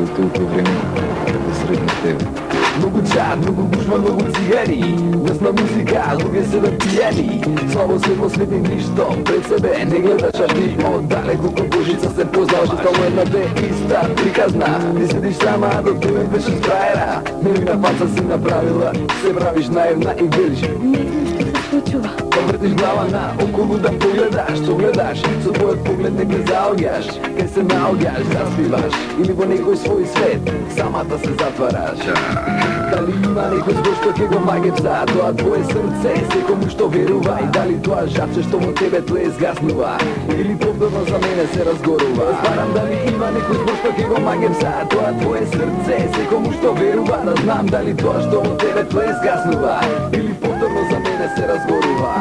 трошил толку време да сретнам тебе. Многу чат, многу гужва, многу цигари, гасна музика, луѓе се да пијани. Слабо светло свети ништо пред себе, не гледаш аж ни оддалеку ко кожица се познаваш, стално една те иста приказна. Ти седиш сама, до тебе беше спраера, милина паца си направила, се правиш наивна и велиш Не знам што се случува. Повртиш глава на околу да погледаш, што гледаш, со твојот поглед не ке заоѓаш, ке се наоѓаш, заспиваш, или во некој свој свет, самата се затвараш. Дали има некој збор што ке го магев за тоа твое срце, секому што верува, и дали тоа жапче што во тебе тле згаснува, или повторно за мене се разгорува. Збарам дали има некој збор што ке го магев за тоа твое срце, секому што верува, да знам дали тоа што во тебе тле згаснува, или повторно за мене се разгорува.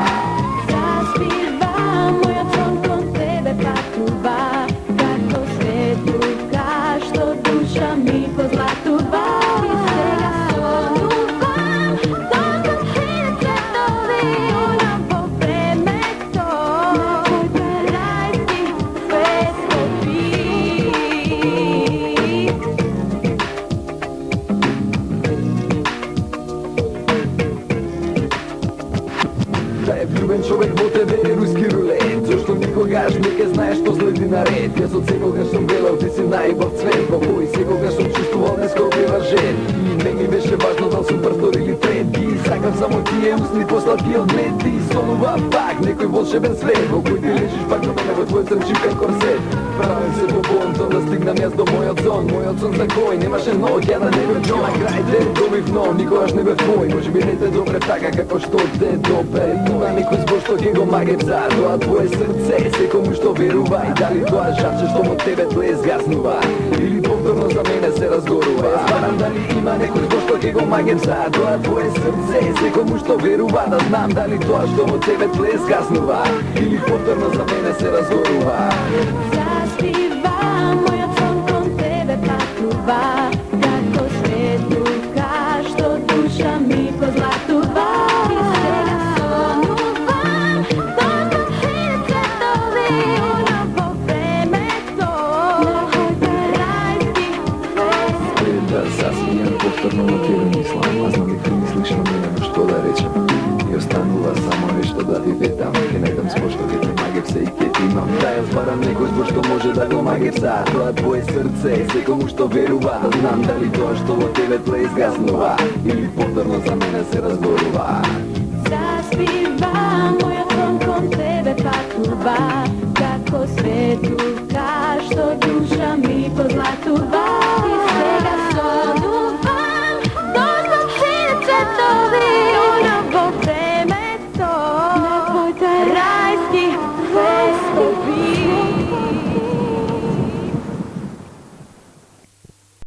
Заспива, мојот сон кон тебе патува, како светлука што душа ми позлатува. И сега сонувам, докато хилјад цветови унам во времето, на кој рajski светлови. Да е влюбен човек во тебе е руски рулет, зашто никогаш не ке знаеш што следи наред. Јас од секогаш сум велел ти си најубав цвет, во кој секогаш сум чувствувал нескопива жет. И не ми беше важно дал сум првтор или трети, сакам само тие усни посладки од мед. Ти сонувам пак некој волшебен свет, во кој ти лежиш пак до мене во твојот црчипен корсет. Правим се по бонтон да стигнам јас до мојот сон за кој немаше ноќ, ја да не бев ној. На крај те добив, но никогаш не бев твој, може би не те добре така како што те добре. Има некој збор што ке го магев за тоа твое срце, секому што верува, и дали тоа жапче што во тебе тле згаснува, или повторно за мене се разгорува. Збарам дали има некој збор што ке го магев за тоа твое срце, секому што верува, да знам дали тоа што во тебе тле згаснува, или повторно за мене се разгорува. Заспива, мојот сон кон тебе патува, како светлука што душа ми позлатува. И сега сонувам, докато хилјад цветови унам во времето, на кој рajski светлови. Да засмијам повторно на тебе мислам, а знам дека мислиш на мене, но што да речем. И останува само нешто да ти ветам, ке најдам збор што ке те магев се и ке ти имам. Да ја збарам некој збор што може да го магев за тоа твое срце, секому што верува, да знам дали тоа што во тебе тле изгаснува, или повторно за мене се разгорува. Заспива, мојот